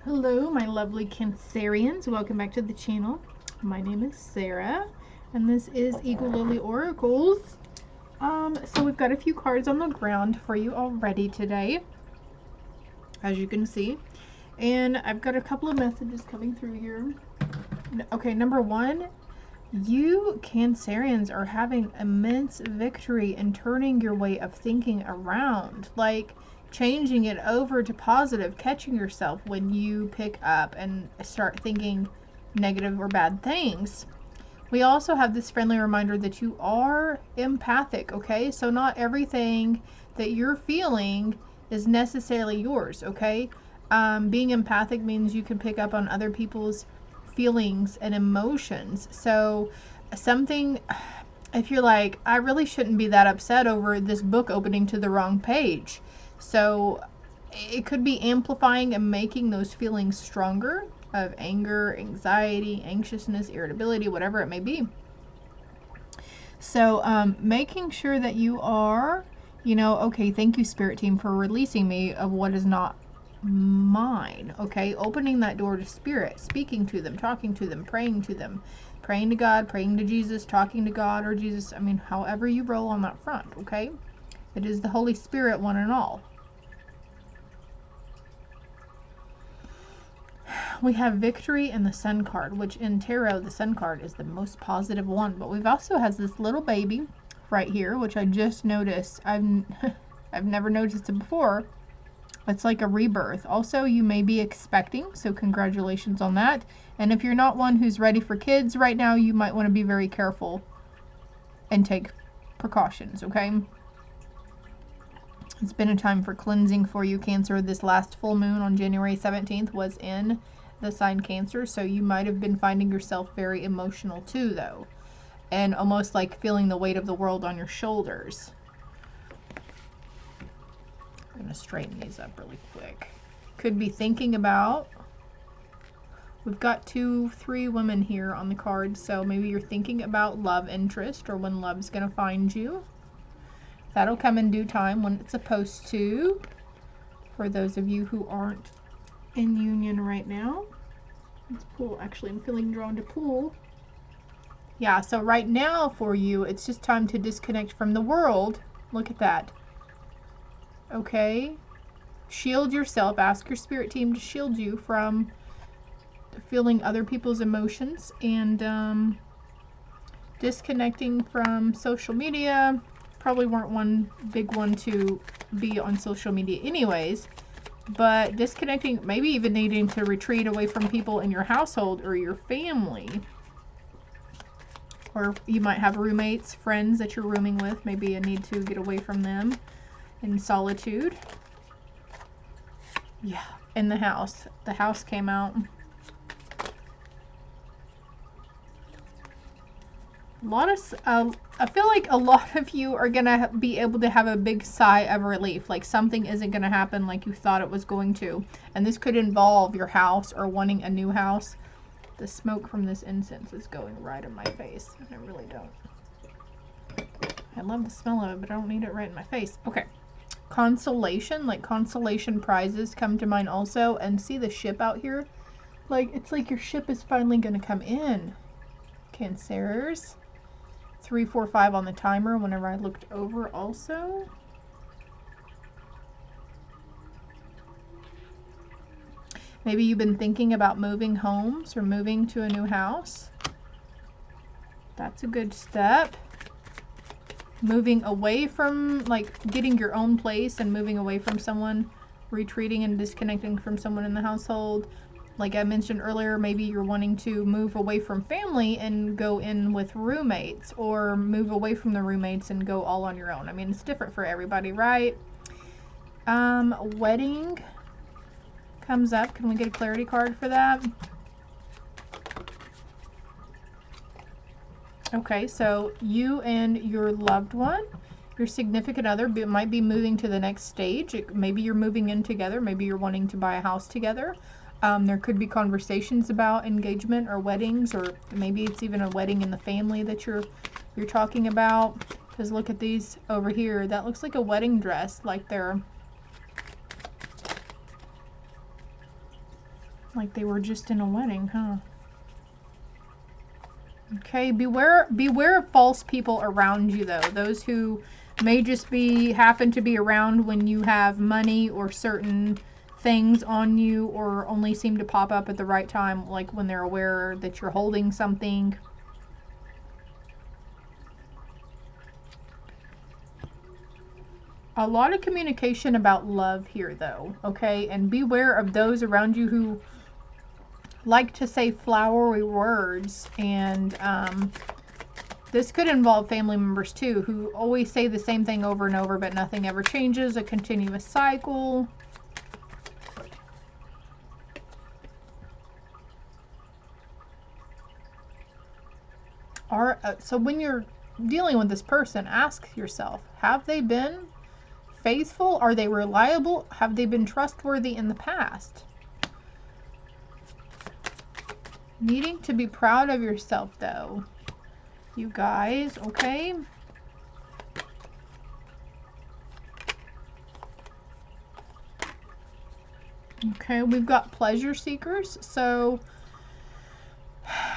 Hello, my lovely Cancerians. Welcome back to the channel. My name is Sarah, and this is Eagle Lily Oracles. So we've got a few cards on the ground for you already today, as you can see. And I've got a couple of messages coming through here. Okay, number one, you Cancerians are having immense victory in turning your way of thinking around. Like, changing it over to positive, catching yourself when you pick up and start thinking negative or bad things. We also have this friendly reminder that you are empathic, okay? So not everything that you're feeling is necessarily yours, okay? Being empathic means you can pick up on other people's feelings and emotions. So something, if you're like, I really shouldn't be that upset over this book opening to the wrong page. So it could be amplifying and making those feelings stronger of anger, anxiety, anxiousness, irritability, whatever it may be. So making sure that you are, okay, thank you, Spirit Team, for releasing me of what is not mine. Okay, opening that door to Spirit, speaking to them, talking to them, praying to God, praying to Jesus, talking to God or Jesus. I mean, however you roll on that front, okay? It is the Holy Spirit, one and all. We have victory in the Sun card, which in tarot, the Sun card is the most positive one. But we've also has this little baby right here, which I just noticed. I've never noticed it before. It's like a rebirth. Also, you may be expecting, so congratulations on that. And if you're not one who's ready for kids right now, you might want to be very careful and take precautions, okay? It's been a time for cleansing for you, Cancer. This last full moon on January 17th was in the sign Cancer, so you might have been finding yourself very emotional too, though, and almost like feeling the weight of the world on your shoulders. I'm going to straighten these up really quick. Could be thinking about, we've got 2-3 women here on the card, so maybe you're thinking about love interest or when love's going to find you. That'll come in due time when it's supposed to, for those of you who aren't in union right now. Let's pull. Actually, I'm feeling drawn to pull. Yeah, so right now for you, it's just time to disconnect from the world. Look at that. Okay? Shield yourself. Ask your Spirit Team to shield you from feeling other people's emotions and disconnecting from social media. Probably weren't one big one to be on social media anyways, but disconnecting, maybe even needing to retreat away from people in your household or your family. Or you might have roommates, friends that you're rooming with, maybe a need to get away from them in solitude. Yeah, in the house. The house came out. I feel like a lot of you are gonna be able to have a big sigh of relief, like something isn't gonna happen like you thought it was going to, and this could involve your house or wanting a new house. The smoke from this incense is going right in my face. I really don't. I love the smell of it, but I don't need it right in my face. Okay. Consolation, like consolation prizes come to mind also, and see the ship out here? Like, it's like your ship is finally gonna come in, Cancers. 3, 4, 5 on the timer whenever I looked over also. Maybe you've been thinking about moving homes or moving to a new house. That's a good step. Moving away from, like, getting your own place and moving away from someone, retreating and disconnecting from someone in the household. Like I mentioned earlier, maybe you're wanting to move away from family and go in with roommates, or move away from the roommates and go all on your own. I mean, it's different for everybody, right? Wedding comes up. Can we get a clarity card for that? Okay, so you and your loved one, your significant other, might be moving to the next stage. Maybe you're moving in together. Maybe you're wanting to buy a house together. There could be conversations about engagement or weddings, or maybe it's even a wedding in the family that you're talking about. Because look at these over here. That looks like a wedding dress, like they're Like they were just in a wedding, huh? Okay, beware of false people around you though. Those who may just happen to be around when you have money or certain things on you, or only seem to pop up at the right time, like when they're aware that you're holding something. A lot of communication about love here though, okay? And beware of those around you who like to say flowery words, and this could involve family members too, who always say the same thing over and over, but nothing ever changes, a continuous cycle. So when you're dealing with this person, ask yourself, have they been faithful? Are they reliable? Have they been trustworthy in the past? Needing to be proud of yourself though, you guys, okay? Okay, we've got pleasure seekers. So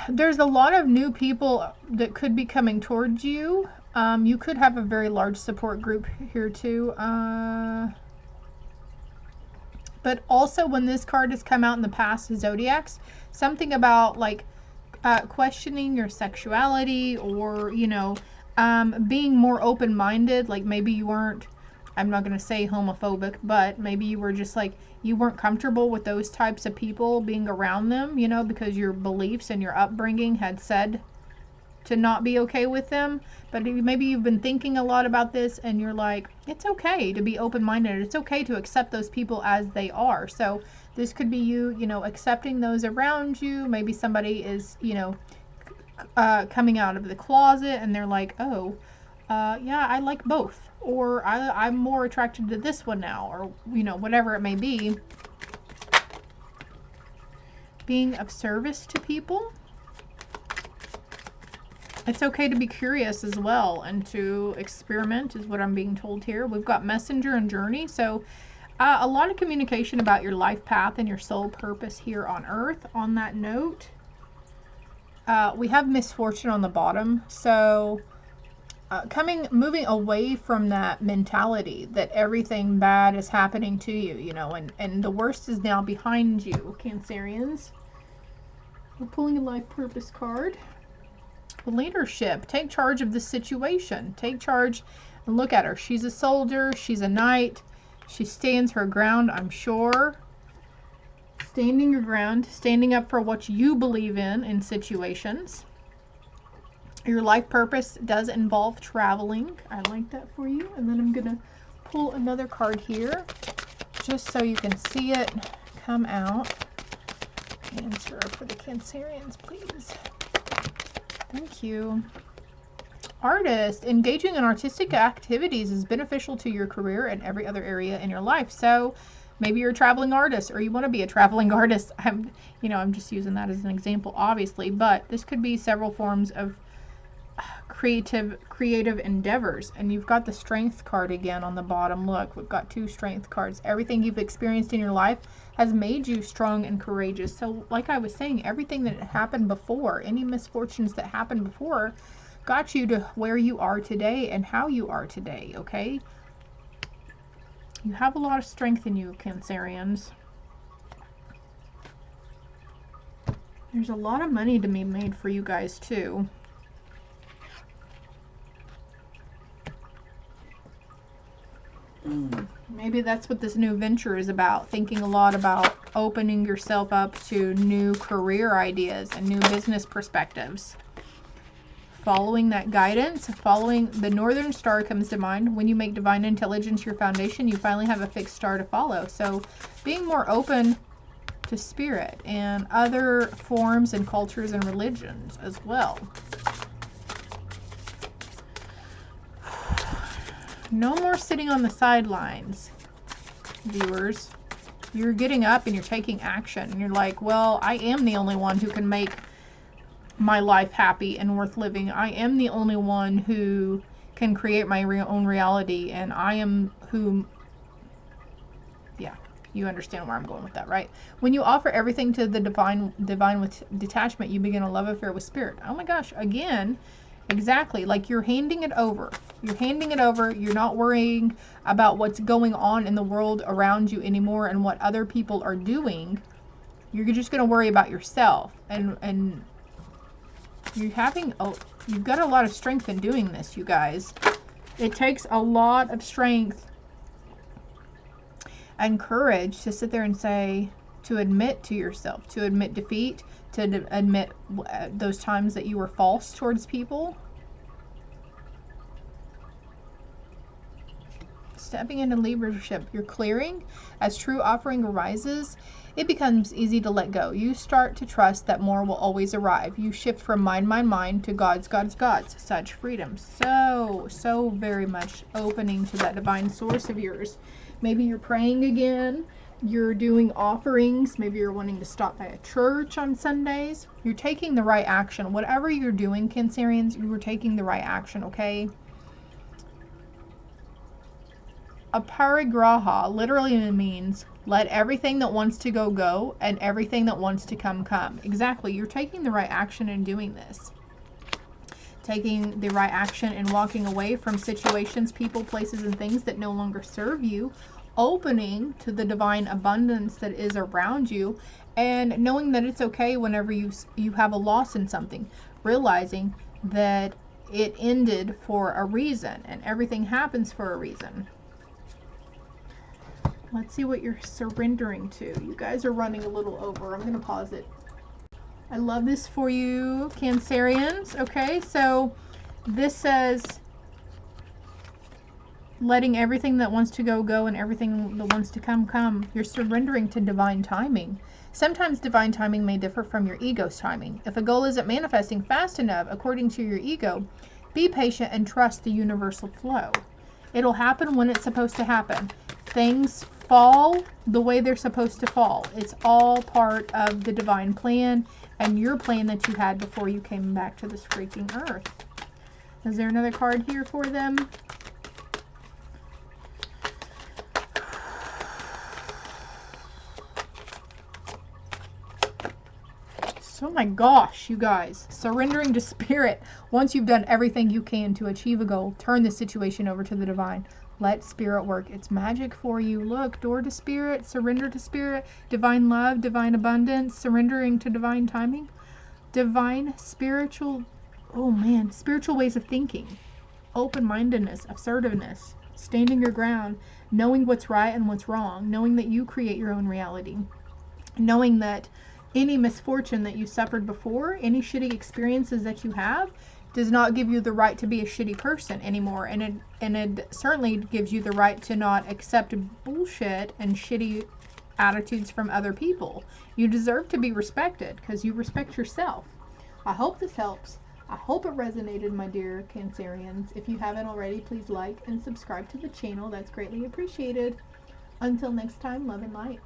there's a lot of new people that could be coming towards you. You could have a very large support group here too. But also when this card has come out in the past, zodiacs, something about like questioning your sexuality, or, you know, being more open-minded. Like maybe you weren't, I'm not going to say homophobic, but maybe you were just like, you weren't comfortable with those types of people being around them, you know, because your beliefs and your upbringing had said to not be okay with them. But maybe you've been thinking a lot about this and you're like, it's okay to be open-minded. It's okay to accept those people as they are. So this could be you, you know, accepting those around you. Maybe somebody is, you know, coming out of the closet and they're like, oh, yeah, I like both. Or I'm more attracted to this one now, or, you know, whatever it may be. Being of service to people. It's okay to be curious as well and to experiment is what I'm being told here. We've got messenger and journey. So a lot of communication about your life path and your soul purpose here on earth. On that note, we have misfortune on the bottom. So moving away from that mentality that everything bad is happening to you, you know, and the worst is now behind you, Cancerians. We're pulling a life purpose card. Leadership. Take charge of the situation. Take charge and look at her. She's a soldier. She's a knight. She stands her ground, I'm sure. Standing your ground. Standing up for what you believe in situations. Your life purpose does involve traveling. I like that for you. And then I'm going to pull another card here just so you can see it come out. Answer for the Cancerians, please. Thank you. Artist. Engaging in artistic activities is beneficial to your career and every other area in your life. So maybe you're a traveling artist, or you want to be a traveling artist. I'm just using that as an example, obviously, but this could be several forms of creative endeavors. And you've got the strength card again on the bottom. Look, we've got two strength cards. Everything you've experienced in your life has made you strong and courageous. So like I was saying, everything that happened before, any misfortunes that happened before, got you to where you are today and how you are today, okay? You have a lot of strength in you, Cancerians. There's a lot of money to be made for you guys too. Maybe that's what this new venture is about. Thinking a lot about opening yourself up to new career ideas and new business perspectives. Following that guidance, following the Northern Star comes to mind. When you make divine intelligence your foundation, you finally have a fixed star to follow. So being more open to spirit and other forms and cultures and religions as well. No more sitting on the sidelines, viewers. You're getting up and you're taking action. And you're like, well, I am the only one who can make my life happy and worth living. I am the only one who can create my own reality. And I am who, yeah, You understand where I'm going with that, right? When you offer everything to the divine with detachment, you begin a love affair with spirit. Oh my gosh, again, exactly. Like you're handing it over. You're handing it over. You're not worrying about what's going on in the world around you anymore and what other people are doing. You're just going to worry about yourself. And you've got a lot of strength in doing this, you guys. It takes a lot of strength and courage to sit there and say, to admit to yourself, to admit defeat, to admit those times that you were false towards people. Stepping into leadership, you're clearing. As true offering arises, it becomes easy to let go. You start to trust that more will always arrive. You shift from mind to God's. Such freedom. So very much opening to that divine source of yours. Maybe you're praying again. You're doing offerings. Maybe you're wanting to stop by a church on Sundays. You're taking the right action. Whatever you're doing, Cancerians, you are taking the right action, okay? Aparigraha literally means let everything that wants to go, go, and everything that wants to come, come. Exactly. You're taking the right action in doing this. Taking the right action and walking away from situations, people, places, and things that no longer serve you. Opening to the divine abundance that is around you. And knowing that it's okay whenever you have a loss in something. Realizing that it ended for a reason. And everything happens for a reason. Let's see what you're surrendering to. You guys are running a little over. I'm going to pause it. I love this for you, Cancerians. Okay, so this says letting everything that wants to go, go, and everything that wants to come, come. You're surrendering to divine timing. Sometimes divine timing may differ from your ego's timing. If a goal isn't manifesting fast enough according to your ego, be patient and trust the universal flow. It'll happen when it's supposed to happen. Things fall the way they're supposed to fall. It's all part of the divine plan and your plan that you had before you came back to this freaking earth. Is there another card here for them? Oh my gosh, you guys. Surrendering to spirit. Once you've done everything you can to achieve a goal, turn the situation over to the divine. Let spirit work. It's magic for you. Look, door to spirit, surrender to spirit, divine love, divine abundance, surrendering to divine timing, divine spiritual, oh man, spiritual ways of thinking, open-mindedness, assertiveness, standing your ground, knowing what's right and what's wrong, knowing that you create your own reality, knowing that any misfortune that you suffered before, any shitty experiences that you have, does not give you the right to be a shitty person anymore. And it certainly gives you the right to not accept bullshit and shitty attitudes from other people. You deserve to be respected because you respect yourself. I hope this helps. I hope it resonated, my dear Cancerians. If you haven't already, please like and subscribe to the channel. That's greatly appreciated. Until next time, love and light.